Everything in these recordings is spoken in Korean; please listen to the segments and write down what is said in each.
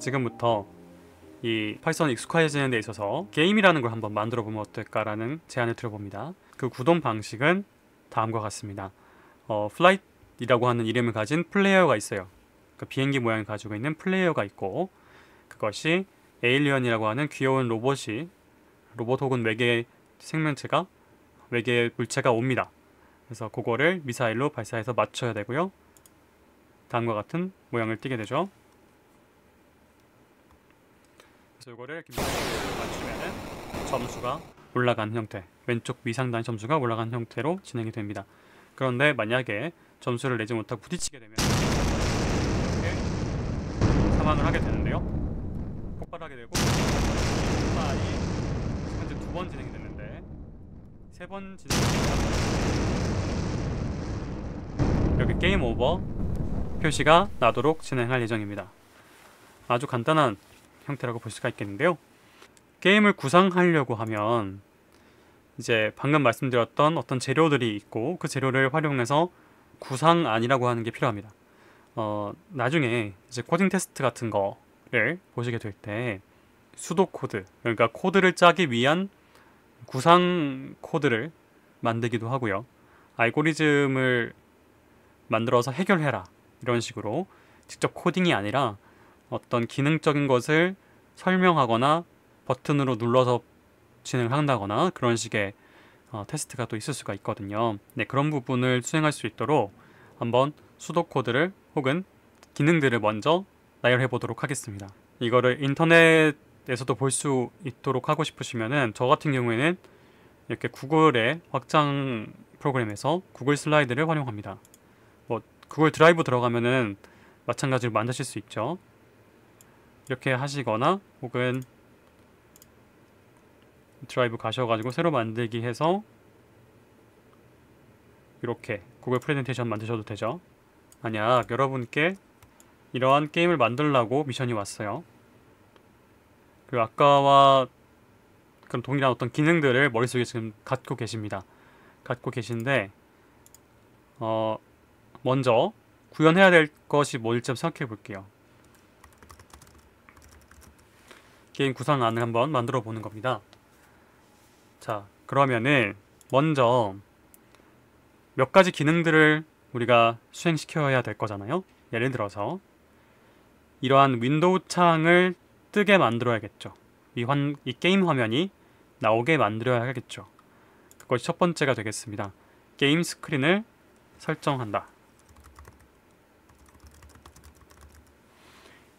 지금부터 이 파이썬 익숙해지는 데 있어서 게임이라는 걸 한번 만들어 보면 어떨까라는 제안을 드려봅니다. 그 구동 방식은 다음과 같습니다. 플라이트이라고 하는 이름을 가진 플레이어가 있어요. 그 비행기 모양을 가지고 있는 플레이어가 있고, 그것이 에일리언이라고 하는 귀여운 로봇 혹은 외계 생명체가, 외계 물체가 옵니다. 그래서 그거를 미사일로 발사해서 맞춰야 되고요. 다음과 같은 모양을 띠게 되죠. 그래서 이거를 이렇게 맞추면은 점수가 올라간 형태, 왼쪽 위상단 점수가 올라간 형태로 진행이 됩니다. 그런데 만약에 점수를 내지 못하고 부딪히게 되면 이렇게 사망을 하게 되는데요. 폭발하게 되고, 폭발이 현재 2번 진행이 됐는데 3번 진행이 됩니다. 이렇게 게임 오버 표시가 나도록 진행할 예정입니다. 아주 간단한 형태라고 볼 수가 있겠는데요. 게임을 구상하려고 하면 이제 방금 말씀드렸던 어떤 재료들이 있고, 그 재료를 활용해서 구상안이라고 하는 게 필요합니다. 나중에 이제 코딩 테스트 같은 거를 보시게 될 때 수도 코드, 그러니까 코드를 짜기 위한 구상 코드를 만들기도 하고요. 알고리즘을 만들어서 해결해라, 이런 식으로 직접 코딩이 아니라 어떤 기능적인 것을 설명하거나 버튼으로 눌러서 진행을 한다거나 그런 식의 테스트가 또 있을 수가 있거든요. 네, 그런 부분을 수행할 수 있도록 한번 수도 코드를 혹은 기능들을 먼저 나열해 보도록 하겠습니다. 이거를 인터넷에서도 볼 수 있도록 하고 싶으시면은, 저 같은 경우에는 이렇게 구글의 확장 프로그램에서 구글 슬라이드를 활용합니다. 뭐 구글 드라이브 들어가면은 마찬가지로 만드실 수 있죠. 이렇게 하시거나 혹은 드라이브 가셔가지고 새로 만들기 해서 이렇게 구글 프레젠테이션 만드셔도 되죠. 만약 여러분께 이러한 게임을 만들려고 미션이 왔어요. 그리고 아까와 그런 동일한 어떤 기능들을 머릿속에 지금 갖고 계십니다. 갖고 계신데 먼저 구현해야 될 것이 뭘지 생각해 볼게요. 게임 구상안을 한번 만들어 보는 겁니다. 자, 그러면은 먼저 몇 가지 기능들을 우리가 수행시켜야 될 거잖아요. 예를 들어서 이러한 윈도우 창을 뜨게 만들어야겠죠. 이 게임 화면이 나오게 만들어야겠죠. 그것이 첫 번째가 되겠습니다. 게임 스크린을 설정한다.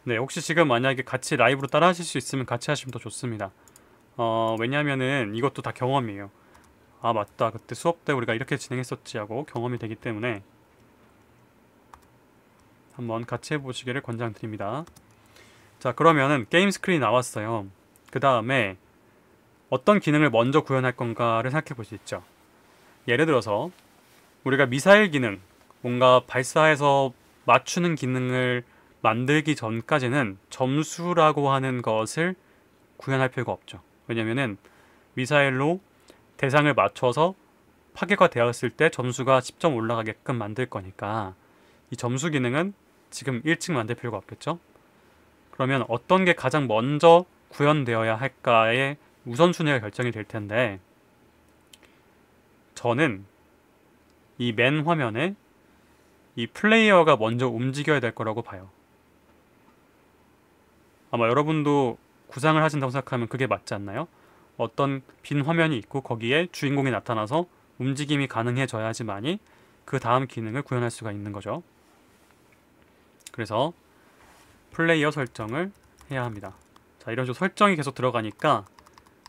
네, 혹시 지금 만약에 같이 라이브로 따라 하실 수 있으면 같이 하시면 더 좋습니다. 왜냐하면은 이것도 다 경험이에요. 아, 맞다, 그때 수업 때 우리가 이렇게 진행했었지 하고 경험이 되기 때문에 한번 같이 해보시기를 권장드립니다. 자, 그러면은 게임 스크린이 나왔어요. 그 다음에 어떤 기능을 먼저 구현할 건가를 생각해 볼 수 있죠. 예를 들어서 우리가 미사일 기능, 뭔가 발사해서 맞추는 기능을 만들기 전까지는 점수라고 하는 것을 구현할 필요가 없죠. 왜냐면은 미사일로 대상을 맞춰서 파괴가 되었을 때 점수가 10점 올라가게끔 만들 거니까 이 점수 기능은 지금 일찍 만들 필요가 없겠죠. 그러면 어떤 게 가장 먼저 구현되어야 할까의 우선순위가 결정이 될 텐데, 저는 이 맨 화면에 이 플레이어가 먼저 움직여야 될 거라고 봐요. 아마 여러분도 구상을 하신다고 생각하면 그게 맞지 않나요? 어떤 빈 화면이 있고 거기에 주인공이 나타나서 움직임이 가능해져야지만이 그 다음 기능을 구현할 수가 있는 거죠. 그래서 플레이어 설정을 해야 합니다. 자, 이런 식으로 설정이 계속 들어가니까,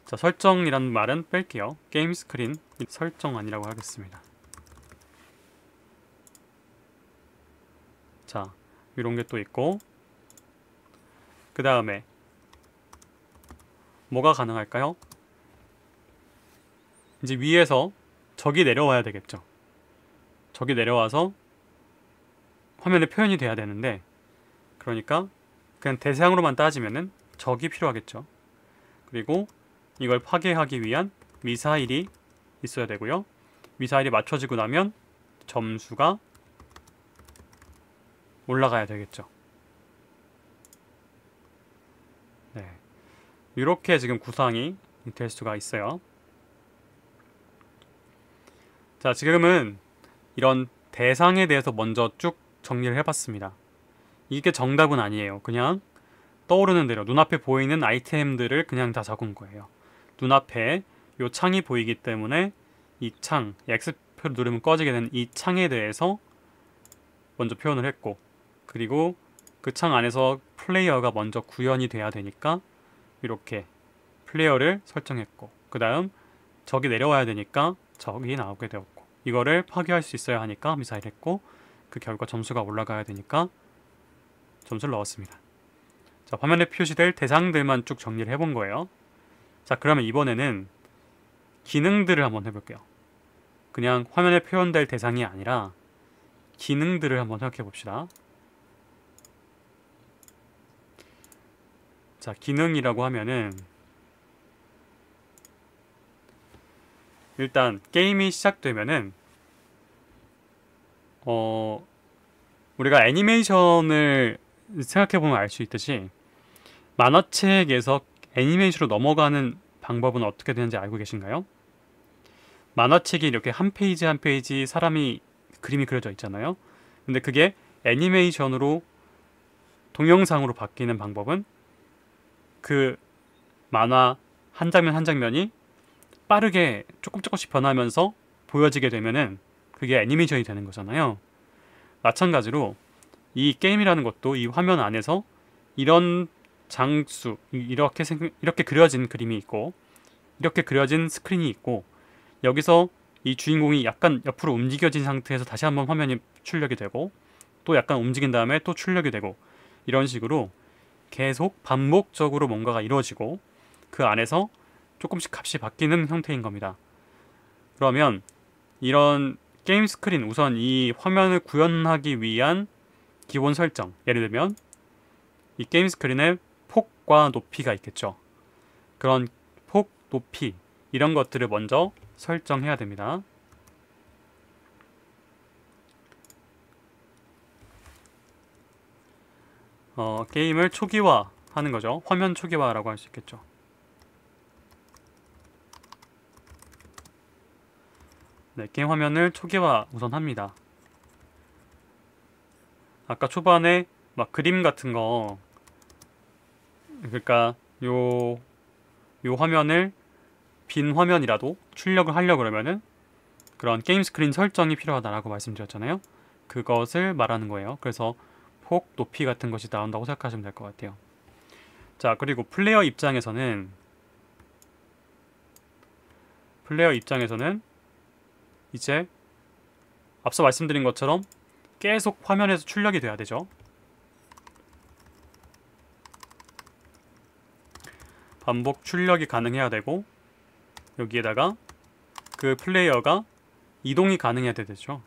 자, 설정이라는 말은 뺄게요. 게임 스크린 설정안이라고 하겠습니다. 자, 이런 게 또 있고, 그 다음에 뭐가 가능할까요? 이제 위에서 적이 내려와야 되겠죠. 적이 내려와서 화면에 표현이 돼야 되는데, 그러니까 그냥 대상으로만 따지면은 적이 필요하겠죠. 그리고 이걸 파괴하기 위한 미사일이 있어야 되고요. 미사일이 맞춰지고 나면 점수가 올라가야 되겠죠. 이렇게 지금 구성이 될 수가 있어요. 자, 지금은 이런 대상에 대해서 먼저 쭉 정리를 해봤습니다. 이게 정답은 아니에요. 그냥 떠오르는 대로 눈앞에 보이는 아이템들을 그냥 다 적은 거예요. 눈앞에 이 창이 보이기 때문에 이 창, X표를 누르면 꺼지게 되는 이 창에 대해서 먼저 표현을 했고, 그리고 그 창 안에서 플레이어가 먼저 구현이 돼야 되니까 이렇게 플레이어를 설정했고, 그 다음 적이 내려와야 되니까 적이 나오게 되었고, 이거를 파괴할 수 있어야 하니까 미사일 했고, 그 결과 점수가 올라가야 되니까 점수를 넣었습니다. 자, 화면에 표시될 대상들만 쭉 정리를 해본 거예요. 자, 그러면 이번에는 기능들을 한번 해볼게요. 그냥 화면에 표현될 대상이 아니라 기능들을 한번 생각해 봅시다. 자, 기능이라고 하면은 일단 게임이 시작되면은 우리가 애니메이션을 생각해보면 알 수 있듯이 만화책에서 애니메이션으로 넘어가는 방법은 어떻게 되는지 알고 계신가요? 만화책이 이렇게 한 페이지 한 페이지 사람이 그림이 그려져 있잖아요. 근데 그게 애니메이션으로 동영상으로 바뀌는 방법은 그 만화 한 장면 한 장면이 빠르게 조금씩 변하면서 보여지게 되면은 그게 애니메이션이 되는 거잖아요. 마찬가지로 이 게임이라는 것도 이 화면 안에서 이런 장수, 이렇게 그려진 그림이 있고, 이렇게 그려진 스크린이 있고, 여기서 이 주인공이 약간 옆으로 움직여진 상태에서 다시 한번 화면이 출력이 되고, 또 약간 움직인 다음에 또 출력이 되고, 이런 식으로 계속 반복적으로 뭔가가 이루어지고, 그 안에서 조금씩 값이 바뀌는 형태인 겁니다. 그러면 이런 게임 스크린, 우선 이 화면을 구현하기 위한 기본 설정, 예를 들면 이 게임 스크린에 폭과 높이가 있겠죠. 그런 폭, 높이 이런 것들을 먼저 설정해야 됩니다. 게임을 초기화 하는 거죠. 화면 초기화라고 할 수 있겠죠. 네, 게임 화면을 초기화 우선 합니다. 아까 초반에 막 그림 같은 거, 그러니까 요 화면을 빈 화면이라도 출력을 하려고 그러면은 그런 게임 스크린 설정이 필요하다라고 말씀드렸잖아요. 그것을 말하는 거예요. 그래서 폭, 높이 같은 것이 나온다고 생각하시면 될 것 같아요. 자, 그리고 플레이어 입장에서는 이제 앞서 말씀드린 것처럼 계속 화면에서 출력이 돼야 되죠. 반복 출력이 가능해야 되고, 여기에다가 그 플레이어가 이동이 가능해야 되죠.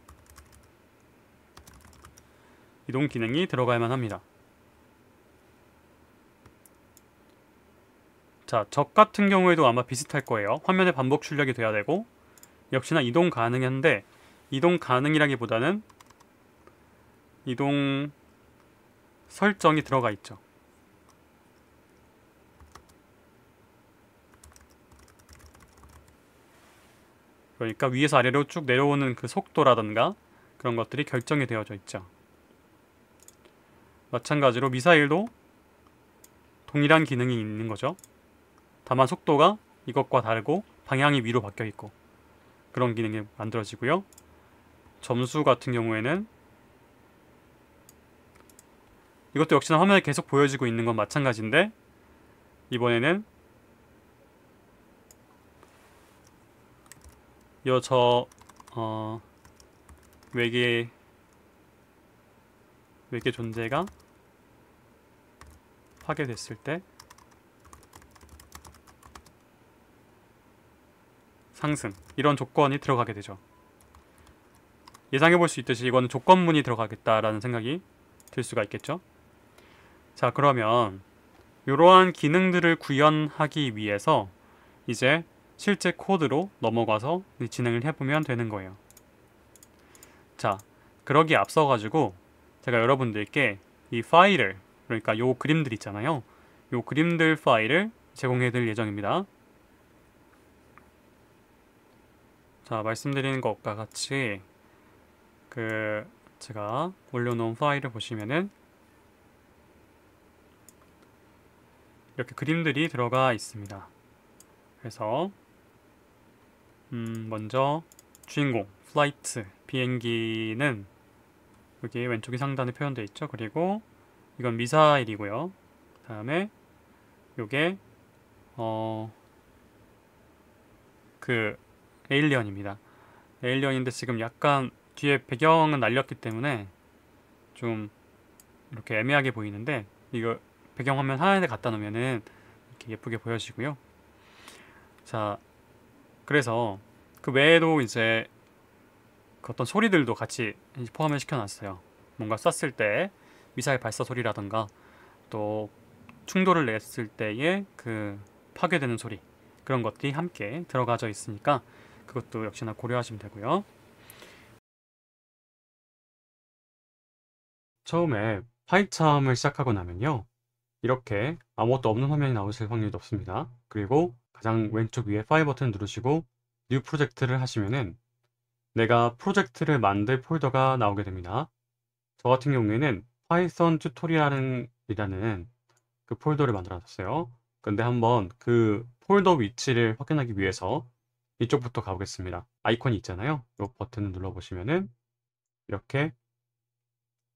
이동 기능이 들어가야만 합니다. 자, 적 같은 경우에도 아마 비슷할 거예요. 화면에 반복 출력이 돼야 되고, 역시나 이동 가능한데, 이동 가능이라기보다는 이동 설정이 들어가 있죠. 그러니까 위에서 아래로 쭉 내려오는 그 속도라던가 그런 것들이 결정이 되어져 있죠. 마찬가지로 미사일도 동일한 기능이 있는 거죠. 다만 속도가 이것과 다르고 방향이 위로 바뀌어 있고 그런 기능이 만들어지고요. 점수 같은 경우에는 이것도 역시나 화면에 계속 보여지고 있는 건 마찬가지인데, 이번에는 외계 존재가 파괴됐을 때 상승, 이런 조건이 들어가게 되죠. 예상해 볼 수 있듯이 이거는 조건문이 들어가겠다라는 생각이 들 수가 있겠죠. 자, 그러면 이러한 기능들을 구현하기 위해서 이제 실제 코드로 넘어가서 진행을 해보면 되는 거예요. 자, 그러기에 앞서 가지고 제가 여러분들께 이 파일을, 그러니까 요 그림들 있잖아요. 요 그림들 파일을 제공해 드릴 예정입니다. 자, 말씀드리는 것과 같이 제가 올려놓은 파일을 보시면은 이렇게 그림들이 들어가 있습니다. 그래서 먼저 주인공 플라이트 비행기는 여기 왼쪽이 상단에 표현되어 있죠. 그리고 이건 미사일이고요. 다음에 요게 그 에일리언입니다. 에일리언인데 지금 약간 뒤에 배경은 날렸기 때문에 좀 이렇게 애매하게 보이는데, 이거 배경화면 하나에 갖다 놓으면은 이렇게 예쁘게 보여지고요. 자, 그래서 그 외에도 이제 그 어떤 소리들도 같이 포함을 시켜놨어요. 뭔가 쐈을 때 미사일 발사 소리라던가 또 충돌을 냈을 때의 그 파괴되는 소리, 그런 것들이 함께 들어가져 있으니까 그것도 역시나 고려하시면 되고요. 처음에 파일 처음을 시작하고 나면요, 이렇게 아무것도 없는 화면이 나오실 확률이 높습니다. 그리고 가장 왼쪽 위에 파일 버튼 누르시고 뉴 프로젝트를 하시면은 내가 프로젝트를 만들 폴더가 나오게 됩니다. 저 같은 경우에는 파이썬 튜토리얼이라는 그 폴더를 만들어 놨어요. 근데 한번 그 폴더 위치를 확인하기 위해서 이쪽부터 가보겠습니다. 아이콘이 있잖아요. 이 버튼을 눌러보시면은 이렇게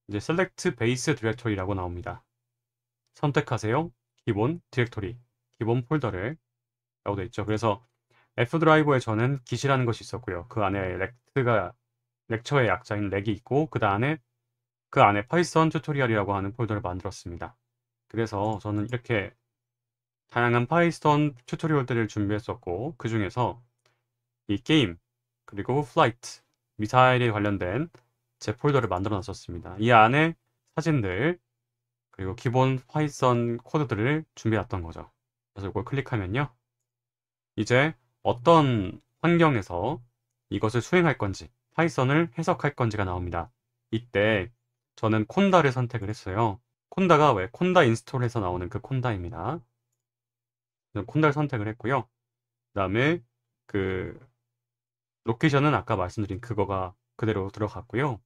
이제 Select Base Directory라고 나옵니다. 선택하세요. 기본 디렉토리, 기본 폴더를 라고 되어 있죠. 그래서 F 드라이브에 저는 git이라는 것이 있었고요. 그 안에 렉처의 약자인 렉이 있고 그 안에 파이썬 튜토리얼이라고 하는 폴더를 만들었습니다. 그래서 저는 이렇게 다양한 파이썬 튜토리얼들을 준비했었고, 그 중에서 이 게임 그리고 플라이트 미사일에 관련된 제 폴더를 만들어 놨었습니다. 이 안에 사진들 그리고 기본 파이썬 코드들을 준비해 놨던 거죠. 그래서 이걸 클릭하면요, 이제 어떤 환경에서 이것을 수행할 건지, 파이썬을 해석할 건지가 나옵니다. 이때 저는 콘다를 선택을 했어요. 콘다가 왜 콘다 인스톨에서 나오는 그 콘다입니다. 콘다를 선택을 했고요. 그 다음에 그 로케이션은 아까 말씀드린 그거가 그대로 들어갔고요.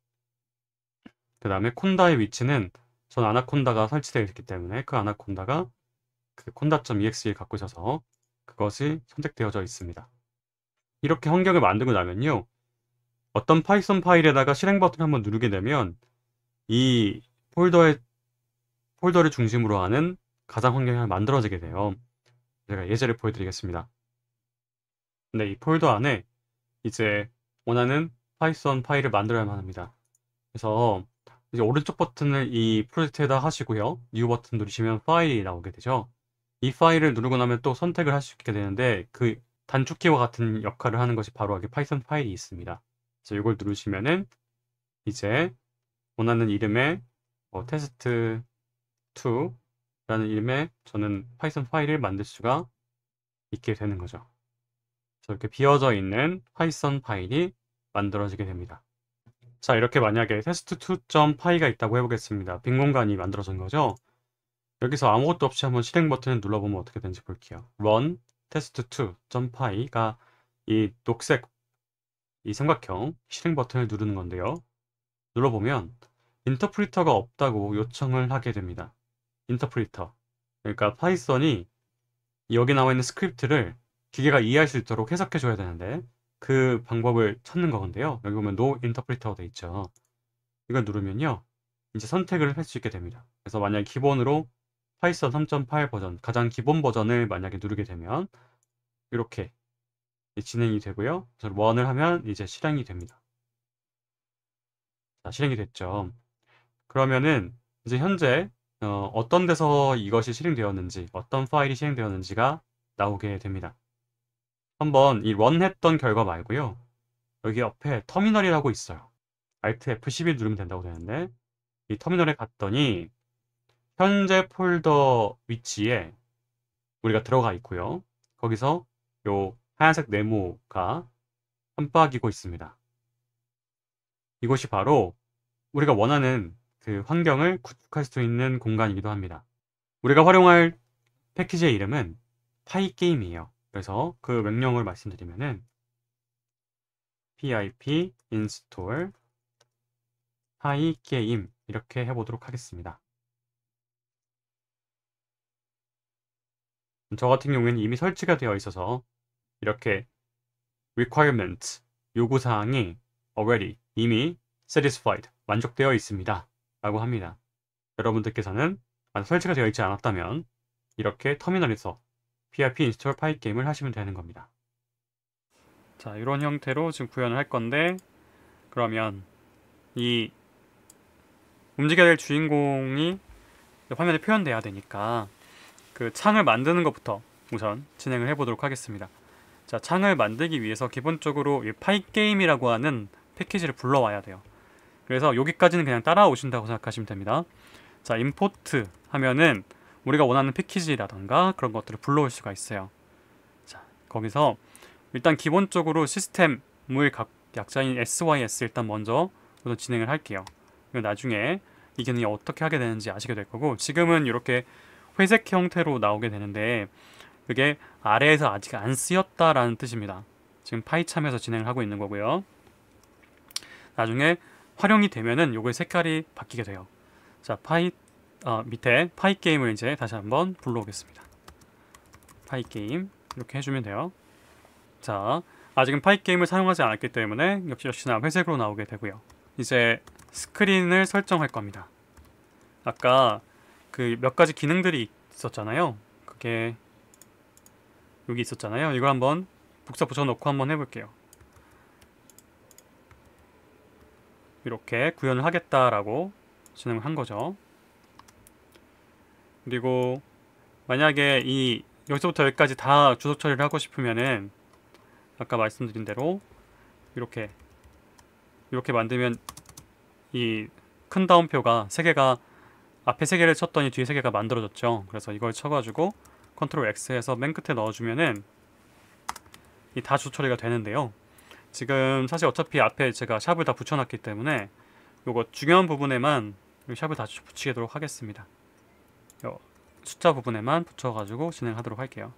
그 다음에 콘다의 위치는 전 아나콘다가 설치되어 있기 때문에 그 아나콘다가 그 콘다.exe를 갖고 있어서 그것이 선택되어져 있습니다. 이렇게 환경을 만들고 나면요, 어떤 파이썬 파일에다가 실행 버튼을 한번 누르게 되면 이 폴더를 중심으로 하는 가상 환경이 만들어지게 돼요. 제가 예제를 보여드리겠습니다. 근데 이 폴더 안에 이제 원하는 파이썬 파일을 만들어야만 합니다. 그래서 이제 오른쪽 버튼을 이 프로젝트에다 하시고요. 뉴 버튼 누르시면 파일이 나오게 되죠. 이 파일을 누르고 나면 또 선택을 할 수 있게 되는데 그 단축키와 같은 역할을 하는 것이 바로 여기 파이썬 파일이 있습니다. 그래서 이걸 누르시면은 이제 원하는 이름의 test2라는 이름의 저는 파이썬 파일을 만들 수가 있게 되는 거죠. 그래서 이렇게 비어져 있는 파이썬 파일이 만들어지게 됩니다. 자, 이렇게 만약에 test2.py가 있다고 해보겠습니다. 빈 공간이 만들어진 거죠. 여기서 아무것도 없이 한번 실행 버튼을 눌러보면 어떻게 되는지 볼게요. run test2.py가 이 녹색 이 삼각형 실행 버튼을 누르는 건데요. 눌러보면 인터프리터가 없다고 요청을 하게 됩니다. 인터프리터, 그러니까 파이썬이 여기 나와 있는 스크립트를 기계가 이해할 수 있도록 해석해 줘야 되는데 그 방법을 찾는 거건데요. 여기 보면 no interpreter가 돼 있죠. 이걸 누르면요, 이제 선택을 할 수 있게 됩니다. 그래서 만약에 기본으로 파이썬 3.8 버전, 가장 기본 버전을 만약에 누르게 되면 이렇게 진행이 되고요. 그래서 런을 하면 이제 실행이 됩니다. 자, 실행이 됐죠. 그러면은 이제 현재 어떤 데서 이것이 실행되었는지, 어떤 파일이 실행되었는지가 나오게 됩니다. 한번 이 런 했던 결과 말고요, 여기 옆에 터미널이라고 있어요. Alt F11 누르면 된다고 되는데 이 터미널에 갔더니 현재 폴더 위치에 우리가 들어가 있고요. 거기서 요 하얀색 네모가 깜빡이고 있습니다. 이곳이 바로 우리가 원하는 그 환경을 구축할 수 있는 공간이기도 합니다. 우리가 활용할 패키지의 이름은 파이 게임이에요. 그래서 그 명령을 말씀드리면은 pip install 파이 게임 이렇게 해보도록 하겠습니다. 저 같은 경우에는 이미 설치가 되어 있어서 이렇게 requirement 요구사항이 already 이미 satisfied 만족되어 있습니다 라고 합니다. 여러분들께서는 만약 설치가 되어 있지 않았다면 이렇게 터미널에서 pip install 파이 게임을 하시면 되는 겁니다. 자, 이런 형태로 지금 구현을 할 건데, 그러면 이 움직여야 될 주인공이 화면에 표현돼야 되니까 그 창을 만드는 것부터 우선 진행을 해보도록 하겠습니다. 자, 창을 만들기 위해서 기본적으로 이 파이게임이라고 하는 패키지를 불러와야 돼요. 그래서 여기까지는 그냥 따라오신다고 생각하시면 됩니다. 자, 임포트 하면은 우리가 원하는 패키지라던가 그런 것들을 불러올 수가 있어요. 자, 거기서 일단 기본적으로 시스템을 약자인 sys 일단 먼저 우선 진행을 할게요. 그리고 나중에 이 기능이 어떻게 하게 되는지 아시게 될 거고, 지금은 이렇게 회색 형태로 나오게 되는데 그게 아래에서 아직 안 쓰였다라는 뜻입니다. 지금 파이참에서 진행을 하고 있는 거고요. 나중에 활용이 되면은 요거의 색깔이 바뀌게 돼요. 자, 밑에 파이 게임을 이제 다시 한번 불러오겠습니다. 파이 게임 이렇게 해주면 돼요. 자, 아직은 파이 게임을 사용하지 않았기 때문에 역시나 회색으로 나오게 되고요. 이제 스크린을 설정할 겁니다. 아까 그 몇 가지 기능들이 있었잖아요. 그게 여기 있었잖아요. 이걸 한번 복사 붙여놓고 한번 해볼게요. 이렇게 구현을 하겠다라고 진행을 한 거죠. 그리고 만약에 여기서부터 여기까지 다 주소 처리를 하고 싶으면은 아까 말씀드린 대로 이렇게 만들면 이 큰 다운표가 3개가 앞에 3개를 쳤더니 뒤에 3개가 만들어졌죠. 그래서 이걸 쳐가지고 컨트롤 X해서 맨 끝에 넣어주면은 이 다 주소 처리가 되는데요. 지금 사실 어차피 앞에 제가 샵을 다 붙여놨기 때문에 요거 중요한 부분에만 샵을 다 붙이도록 하겠습니다. 요 숫자 부분에만 붙여가지고 진행하도록 할게요.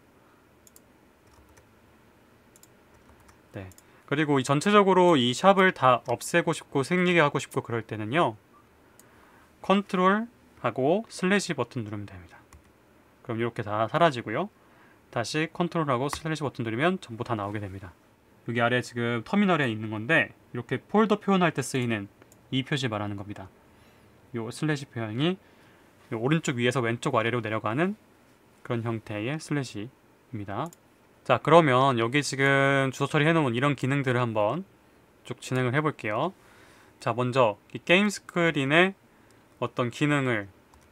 네. 그리고 이 전체적으로 이 샵을 다 없애고 싶고 생기게 하고 싶고 그럴 때는요, 컨트롤 하고 슬래시 버튼 누르면 됩니다. 그럼 이렇게 다 사라지고요. 다시 컨트롤하고 슬래시 버튼 누르면 전부 다 나오게 됩니다. 여기 아래 지금 터미널에 있는 건데 이렇게 폴더 표현할 때 쓰이는 이 표시 말하는 겁니다. 요 슬래시 표현이 요 오른쪽 위에서 왼쪽 아래로 내려가는 그런 형태의 슬래시입니다. 자, 그러면 여기 지금 주소 처리해 놓은 이런 기능들을 한번 쭉 진행을 해 볼게요. 자, 먼저 이 게임 스크린에 어떤 기능을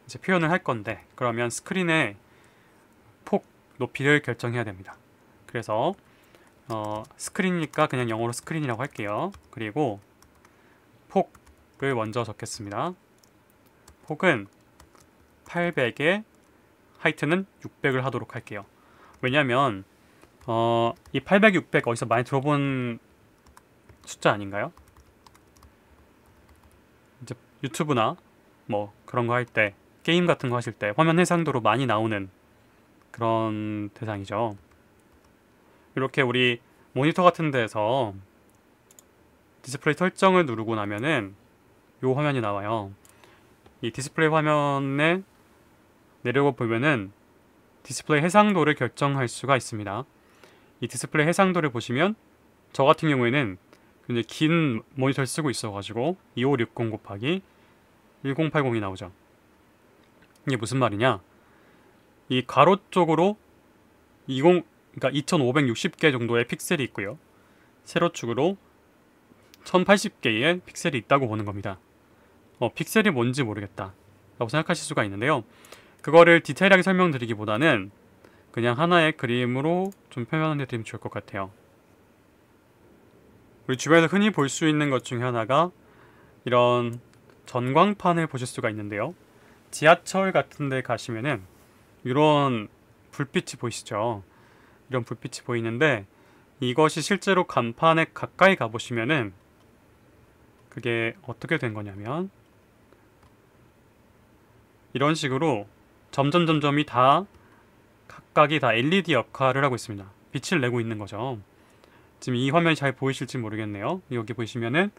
이제 표현을 할 건데, 그러면 스크린의 폭 높이를 결정해야 됩니다. 그래서 스크린이니까 그냥 영어로 스크린이라고 할게요. 그리고 폭을 먼저 적겠습니다. 폭은 800에 하이트는 600을 하도록 할게요. 왜냐면 이 800, 600 어디서 많이 들어본 숫자 아닌가요? 이제 유튜브나 뭐 그런 거 할 때, 게임 같은 거 하실 때 화면 해상도로 많이 나오는 그런 대상이죠. 이렇게 우리 모니터 같은 데서 디스플레이 설정을 누르고 나면은 요 화면이 나와요. 이 디스플레이 화면에 내려가 보면은 디스플레이 해상도를 결정할 수가 있습니다. 이 디스플레이 해상도를 보시면 저 같은 경우에는 굉장히 긴 모니터를 쓰고 있어가지고 2560 곱하기 1080이 나오죠. 이게 무슨 말이냐? 이 가로 쪽으로 그러니까 2560개 정도의 픽셀이 있고요. 세로축으로 1080개의 픽셀이 있다고 보는 겁니다. 픽셀이 뭔지 모르겠다 라고 생각하실 수가 있는데요. 그거를 디테일하게 설명드리기보다는 그냥 하나의 그림으로 좀 표현해 드리면 좋을 것 같아요. 우리 주변에서 흔히 볼 수 있는 것 중에 하나가 이런 전광판을 보실 수가 있는데요. 지하철 같은 데 가시면은 이런 불빛이 보이시죠? 이런 불빛이 보이는데 이것이 실제로 간판에 가까이 가보시면은 그게 어떻게 된 거냐면 이런 식으로 점점점점이 다 각각이 다 LED 역할을 하고 있습니다. 빛을 내고 있는 거죠. 지금 이 화면이 잘 보이실지 모르겠네요. 여기 보시면은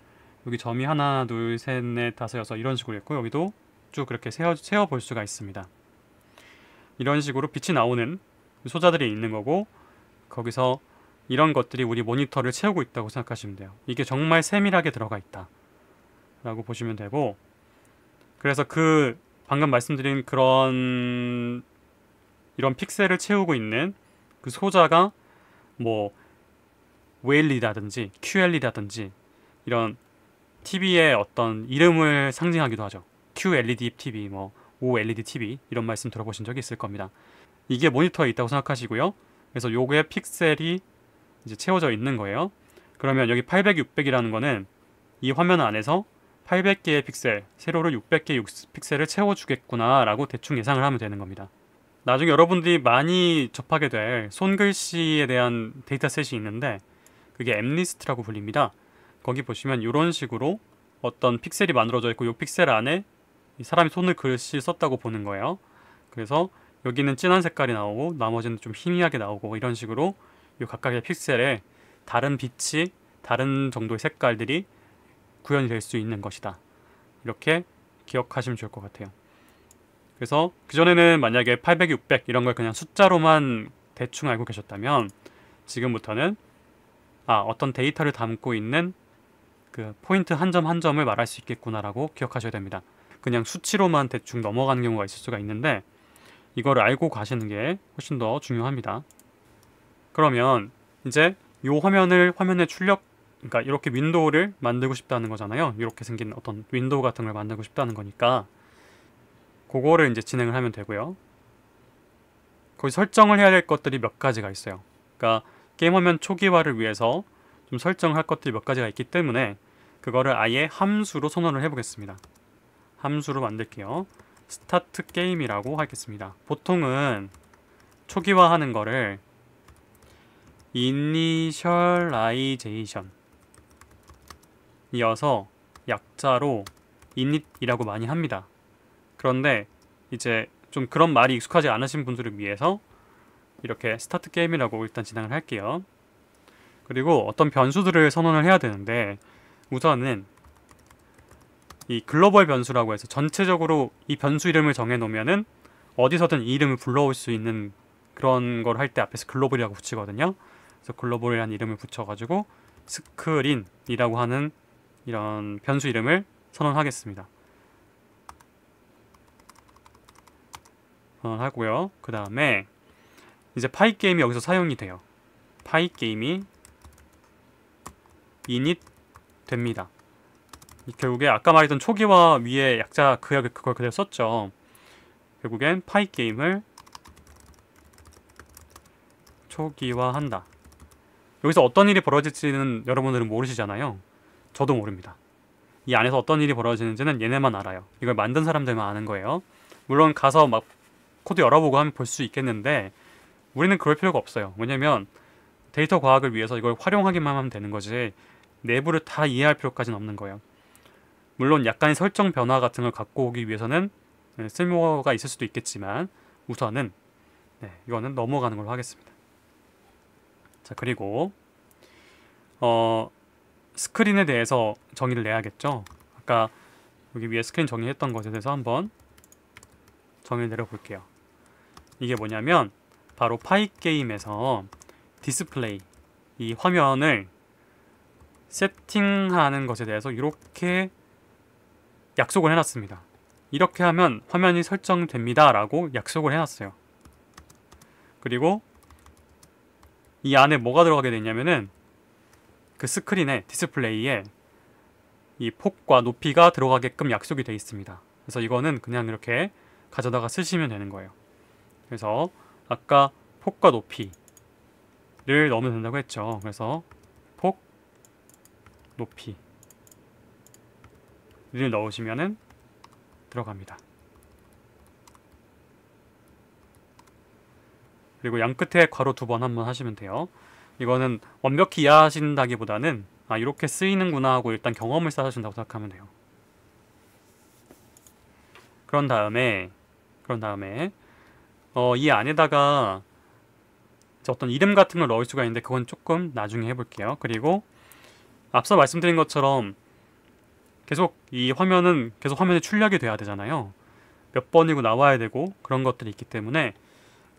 여기 점이 하나, 둘, 셋, 넷, 다섯, 여섯 이런 식으로 있고 여기도 쭉 그렇게 세어 볼 수가 있습니다. 이런 식으로 빛이 나오는 소자들이 있는 거고 거기서 이런 것들이 우리 모니터를 채우고 있다고 생각하시면 돼요. 이게 정말 세밀하게 들어가 있다 라고 보시면 되고, 그래서 그 방금 말씀드린 그런 이런 픽셀을 채우고 있는 그 소자가 뭐 OLED라든지 QLED라든지 이런 TV의 어떤 이름을 상징하기도 하죠. QLED TV, 뭐 OLED TV 이런 말씀 들어보신 적이 있을 겁니다. 이게 모니터에 있다고 생각하시고요. 그래서 요게 픽셀이 이제 채워져 있는 거예요. 그러면 여기 800, 600이라는 거는 이 화면 안에서 800개의 픽셀, 세로를 600개의 픽셀을 채워주겠구나 라고 대충 예상을 하면 되는 겁니다. 나중에 여러분들이 많이 접하게 될 손글씨에 대한 데이터셋이 있는데 그게 엠리스트라고 불립니다. 거기 보시면 이런 식으로 어떤 픽셀이 만들어져 있고 이 픽셀 안에 이 사람이 손을 글씨 썼다고 보는 거예요. 그래서 여기는 진한 색깔이 나오고 나머지는 좀 희미하게 나오고 이런 식으로 이 각각의 픽셀에 다른 빛이 다른 정도의 색깔들이 구현이 될 수 있는 것이다. 이렇게 기억하시면 좋을 것 같아요. 그래서 그전에는 만약에 800, 600 이런 걸 그냥 숫자로만 대충 알고 계셨다면 지금부터는 어떤 데이터를 담고 있는 그 포인트 한 점 한 점을 말할 수 있겠구나라고 기억하셔야 됩니다. 그냥 수치로만 대충 넘어가는 경우가 있을 수가 있는데 이거를 알고 가시는 게 훨씬 더 중요합니다. 그러면 이제 이 화면에 그러니까 이렇게 윈도우를 만들고 싶다는 거잖아요. 이렇게 생긴 어떤 윈도우 같은 걸 만들고 싶다는 거니까 그거를 이제 진행을 하면 되고요. 거기 설정을 해야 될 것들이 몇 가지가 있어요. 그러니까 게임 화면 초기화를 위해서 좀 설정할 것들이 몇 가지가 있기 때문에 그거를 아예 함수로 선언을 해보겠습니다. 함수로 만들게요. 스타트 게임이라고 하겠습니다. 보통은 초기화하는 거를 이니셜라이제이션 이어서 약자로 init이라고 많이 합니다. 그런데 이제 좀 그런 말이 익숙하지 않으신 분들을 위해서 이렇게 스타트 게임이라고 일단 진행을 할게요. 그리고 어떤 변수들을 선언을 해야 되는데 우선은 이 글로벌 변수라고 해서 전체적으로 이 변수 이름을 정해 놓으면은 어디서든 이 이름을 불러올 수 있는 그런 걸 할 때 앞에서 글로벌이라고 붙이거든요. 그래서 글로벌이라는 이름을 붙여가지고 스크린이라고 하는 이런 변수 이름을 선언하겠습니다. 선언하고요. 그 다음에 이제 파이 게임이 여기서 사용이 돼요. 파이 게임이 init 됩니다. 결국에 아까 말했던 초기화 위에 약자 그걸 그대로 썼죠. 결국엔 파이 게임을 초기화한다. 여기서 어떤 일이 벌어질지는 여러분들은 모르시잖아요. 저도 모릅니다. 이 안에서 어떤 일이 벌어지는지는 얘네만 알아요. 이걸 만든 사람들만 아는 거예요. 물론 가서 막 코드 열어보고 하면 볼 수 있겠는데 우리는 그럴 필요가 없어요. 왜냐면 데이터 과학을 위해서 이걸 활용하기만 하면 되는 거지 내부를 다 이해할 필요까지는 없는 거예요. 물론 약간의 설정 변화 같은 걸 갖고 오기 위해서는 쓸모가 있을 수도 있겠지만 우선은 이거는 넘어가는 걸로 하겠습니다. 자, 그리고 스크린에 대해서 정의를 내야겠죠. 아까 여기 위에 스크린 정의했던 것에 대해서 한번 정의를 내려볼게요. 이게 뭐냐면 바로 파이 게임에서 디스플레이 이 화면을 세팅하는 것에 대해서 이렇게 약속을 해놨습니다. 이렇게 하면 화면이 설정됩니다 라고 약속을 해놨어요. 그리고 이 안에 뭐가 들어가게 되냐면은 그 스크린에 디스플레이에 이 폭과 높이가 들어가게끔 약속이 되어 있습니다. 그래서 이거는 그냥 이렇게 가져다가 쓰시면 되는 거예요. 그래서 아까 폭과 높이를 넣으면 된다고 했죠. 그래서 폭, 높이를 넣으시면은 들어갑니다. 그리고 양 끝에 괄호 2번 한번 하시면 돼요. 이거는 완벽히 이해하신다기보다는 이렇게 쓰이는구나 하고 일단 경험을 쌓으신다고 생각하면 돼요. 그런 다음에 이 안에다가 어떤 이름 같은 걸 넣을 수가 있는데 그건 조금 나중에 해볼게요. 그리고 앞서 말씀드린 것처럼 계속 이 화면은 계속 화면에 출력이 돼야 되잖아요. 몇 번이고 나와야 되고 그런 것들이 있기 때문에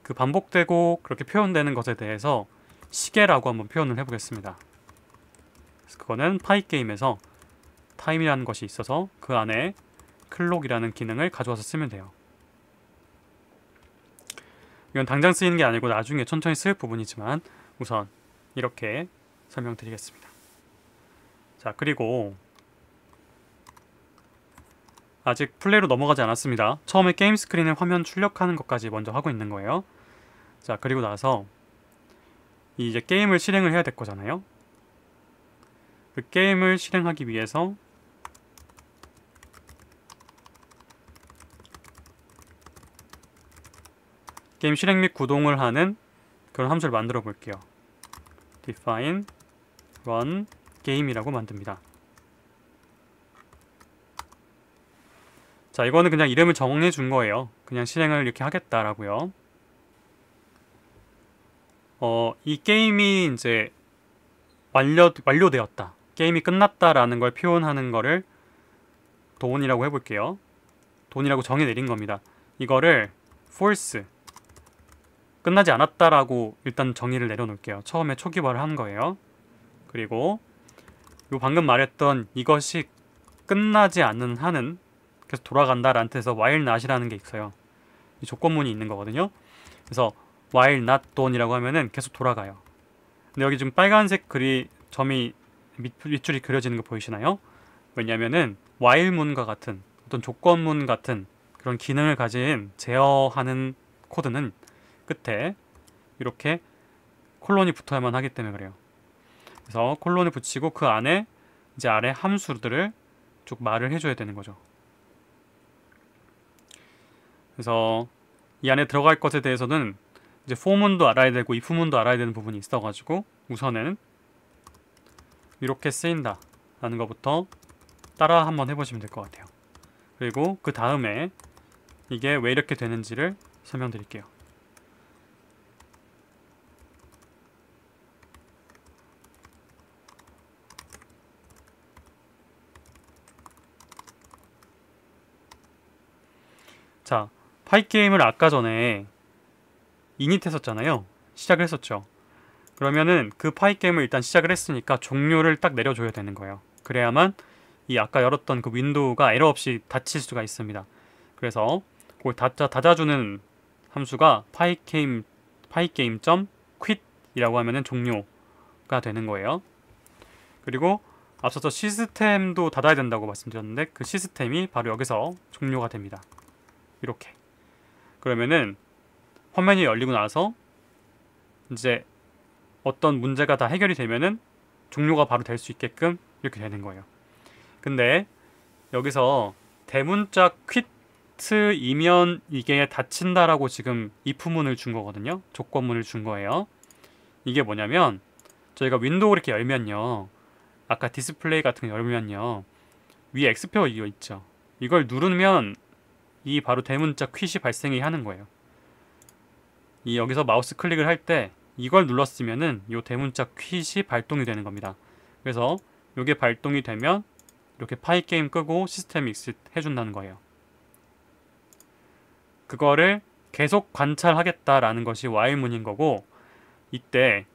그 반복되고 그렇게 표현되는 것에 대해서 시계라고 한번 표현을 해보겠습니다. 그래서 그거는 파이게임에서 타임이라는 것이 있어서 그 안에 클록이라는 기능을 가져와서 쓰면 돼요. 이건 당장 쓰이는 게 아니고 나중에 천천히 쓸 부분이지만 우선 이렇게 설명드리겠습니다. 자, 그리고 아직 플레이로 넘어가지 않았습니다. 처음에 게임 스크린에 화면 출력하는 것까지 먼저 하고 있는 거예요. 자, 그리고 나서 이제 게임을 실행을 해야 될 거잖아요. 그 게임을 실행하기 위해서 게임 실행 및 구동을 하는 그런 함수를 만들어 볼게요. define run game이라고 만듭니다. 자, 이거는 그냥 이름을 정해 준 거예요. 그냥 실행을 이렇게 하겠다라고요. 이 게임이 이제 완료되었다, 게임이 끝났다라는 걸 표현하는 거를 돈이라고 해볼게요. 돈이라고 정의 내린 겁니다. 이거를 false, 끝나지 않았다라고 일단 정의를 내려놓을게요. 처음에 초기화를 한 거예요. 그리고 요 방금 말했던 이것이 끝나지 않는 한은 계속 돌아간다라는 뜻에서 while not이라는 게 있어요. 이 조건문이 있는 거거든요. 그래서 while not done이라고 하면은 계속 돌아가요. 근데 여기 지금 빨간색 점이 밑줄이 그려지는 거 보이시나요? 왜냐면은 while문과 같은 어떤 조건문 같은 그런 기능을 가진 제어하는 코드는 끝에 이렇게 콜론이 붙어야만 하기 때문에 그래요. 그래서 콜론을 붙이고 그 안에 이제 아래 함수들을 쭉 말을 해줘야 되는 거죠. 그래서 이 안에 들어갈 것에 대해서는 이제 for문도 알아야 되고 if문도 알아야 되는 부분이 있어가지고 우선은 이렇게 쓰인다 라는 것부터 따라 한번 해보시면 될 것 같아요. 그리고 그 다음에 이게 왜 이렇게 되는지를 설명드릴게요. 자, 파이게임을 아까 전에 이닛 했었잖아요. 시작을 했었죠. 그러면은 그 파이게임을 일단 시작을 했으니까 종료를 딱 내려줘야 되는 거예요. 그래야만 이 아까 열었던 그 윈도우가 에러 없이 닫힐 수가 있습니다. 그래서 그걸 닫아주는 함수가 파이게임.quit 이라고 하면은 종료가 되는 거예요. 그리고 앞서서 시스템도 닫아야 된다고 말씀드렸는데 그 시스템이 바로 여기서 종료가 됩니다. 이렇게. 그러면은 화면이 열리고 나서 이제 어떤 문제가 다 해결이 되면은 종료가 바로 될 수 있게끔 이렇게 되는 거예요. 근데 여기서 대문자 quit이면 이게 닫힌다라고 지금 if문을 준 거거든요. 조건문을 준 거예요. 이게 뭐냐면 저희가 윈도우 이렇게 열면요, 아까 디스플레이 같은 거 열면요, 위에 X표 이거 있죠. 이걸 누르면 이 바로 대문자 quit이 발생이 하는 거예요. 이 여기서 마우스 클릭을 할 때 이걸 눌렀으면은 이 대문자 quit이 발동이 되는 겁니다. 그래서 이게 발동이 되면 이렇게 파이게임 끄고 시스템 익sit 해준다는 거예요. 그거를 계속 관찰하겠다라는 것이 while문인 거고, 이때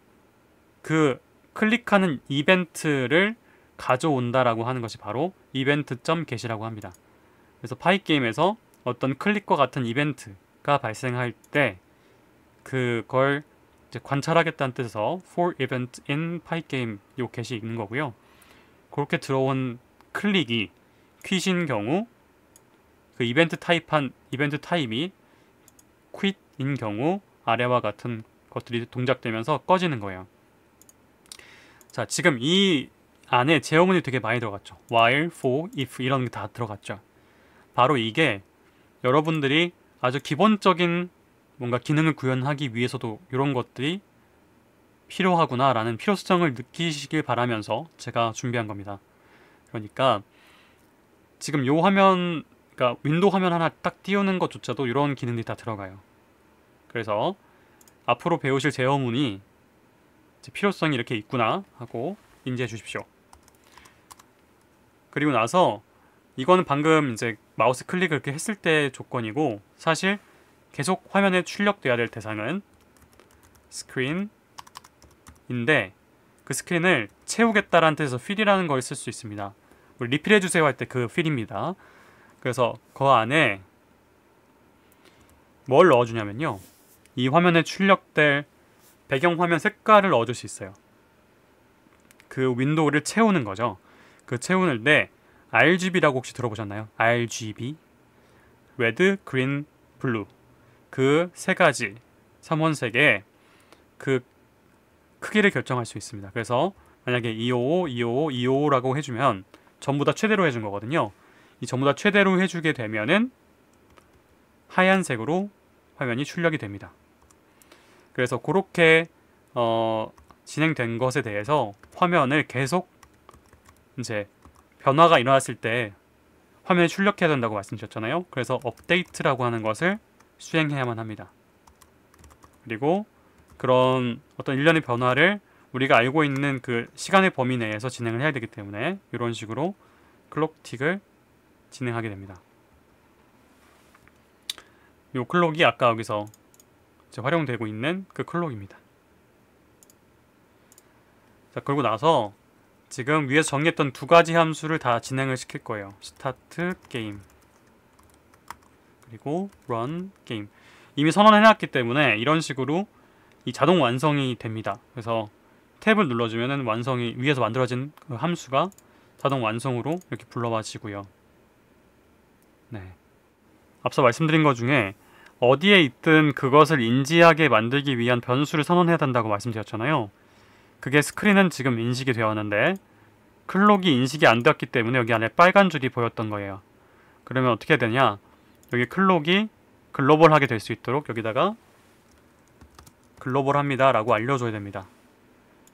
그 클릭하는 이벤트를 가져온다라고 하는 것이 바로 event.get이라고 합니다. 그래서 파이게임에서 어떤 클릭과 같은 이벤트가 발생할 때 그걸 이제 관찰하겠다는 뜻에서 for event in pygame 요 get이 있는 거고요. 그렇게 들어온 클릭이 quit인 경우, 그 이벤트 타입이 quit인 경우 아래와 같은 것들이 동작되면서 꺼지는 거예요. 자, 지금 이 안에 제어문이 되게 많이 들어갔죠. while, for, if 이런 게 다 들어갔죠. 바로 이게 여러분들이 아주 기본적인 뭔가 기능을 구현하기 위해서도 이런 것들이 필요하구나 라는 필요성을 느끼시길 바라면서 제가 준비한 겁니다. 그러니까 지금 요 화면, 그러니까 윈도우 화면 하나 딱 띄우는 것조차도 이런 기능들이 다 들어가요. 그래서 앞으로 배우실 제어문이 필요성이 이렇게 있구나 하고 인지해 주십시오. 그리고 나서 이거는 방금 이제 마우스 클릭을 이렇게 했을 때 조건이고, 사실 계속 화면에 출력돼야 될 대상은 스크린인데, 그 스크린을 채우겠다라는 뜻에서 fill이라는 걸 쓸 수 있습니다. 우리 리필해 주세요 할 때 그 fill입니다. 그래서 그 안에 뭘 넣어주냐면요, 이 화면에 출력될 배경화면 색깔을 넣어줄 수 있어요. 그 윈도우를 채우는 거죠. 그 채우는데 RGB라고 혹시 들어보셨나요? RGB, 레드, 그린, 블루, 그 세 가지 삼원색의 그 크기를 결정할 수 있습니다. 그래서 만약에 255, 255, 255라고 해주면 전부 다 최대로 해준 거거든요. 이 전부 다 최대로 해주게 되면은 하얀색으로 화면이 출력이 됩니다. 그래서 그렇게 진행된 것에 대해서 화면을 계속 이제 변화가 일어났을 때 화면에 출력해야 된다고 말씀드렸잖아요. 그래서 업데이트라고 하는 것을 수행해야만 합니다. 그리고 그런 어떤 일련의 변화를 우리가 알고 있는 그 시간의 범위 내에서 진행을 해야 되기 때문에 이런 식으로 클록틱을 진행하게 됩니다. 이 클록이 아까 여기서 이제 활용되고 있는 그 클록입니다. 자, 그러고 나서 지금 위에서 정리했던 두 가지 함수를 다 진행을 시킬 거예요. 스타트 게임 그리고 run 게임. 이미 선언해놨기 때문에 이런 식으로 이 자동 완성이 됩니다. 그래서 탭을 눌러주면은 완성이 위에서 만들어진 그 함수가 자동 완성으로 이렇게 불러와지고요. 네. 앞서 말씀드린 것 중에 어디에 있든 그것을 인지하게 만들기 위한 변수를 선언해야 된다고 말씀드렸잖아요. 그게 스크린은 지금 인식이 되었는데 클록이 인식이 안 되었기 때문에 여기 안에 빨간 줄이 보였던 거예요. 그러면 어떻게 해야 되냐, 여기 클록이 글로벌하게 될 수 있도록 여기다가 글로벌합니다 라고 알려줘야 됩니다.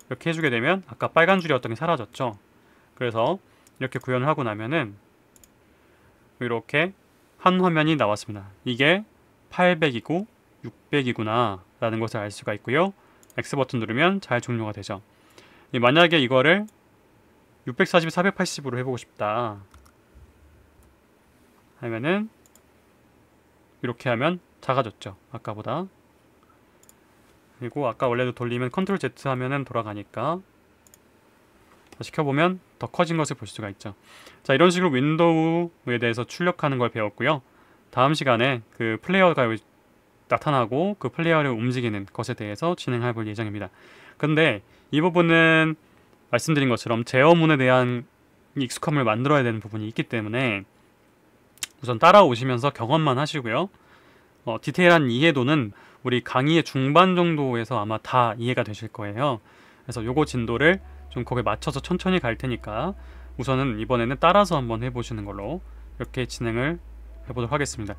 이렇게 해주게 되면 아까 빨간 줄이었던 게 사라졌죠. 그래서 이렇게 구현을 하고 나면은 이렇게 한 화면이 나왔습니다. 이게 800이고 600이구나 라는 것을 알 수가 있고요. X 버튼 누르면 잘 종료가 되죠. 만약에 이거를 640, 480으로 해보고 싶다 하면은 이렇게 하면 작아졌죠, 아까보다. 그리고 아까 원래도 돌리면 컨트롤 Z 하면은 돌아가니까 시켜보면 더 커진 것을 볼 수가 있죠. 자, 이런 식으로 윈도우에 대해서 출력하는 걸 배웠고요. 다음 시간에 그 플레이어가 나타나고 그 플레이어를 움직이는 것에 대해서 진행해 볼 예정입니다. 근데 이 부분은 말씀드린 것처럼 제어문에 대한 익숙함을 만들어야 되는 부분이 있기 때문에 우선 따라오시면서 경험만 하시고요. 디테일한 이해도는 우리 강의의 중반 정도에서 아마 다 이해가 되실 거예요. 그래서 요거 진도를 좀 거기에 맞춰서 천천히 갈 테니까 우선은 이번에는 따라서 한번 해보시는 걸로 이렇게 진행을 해보도록 하겠습니다.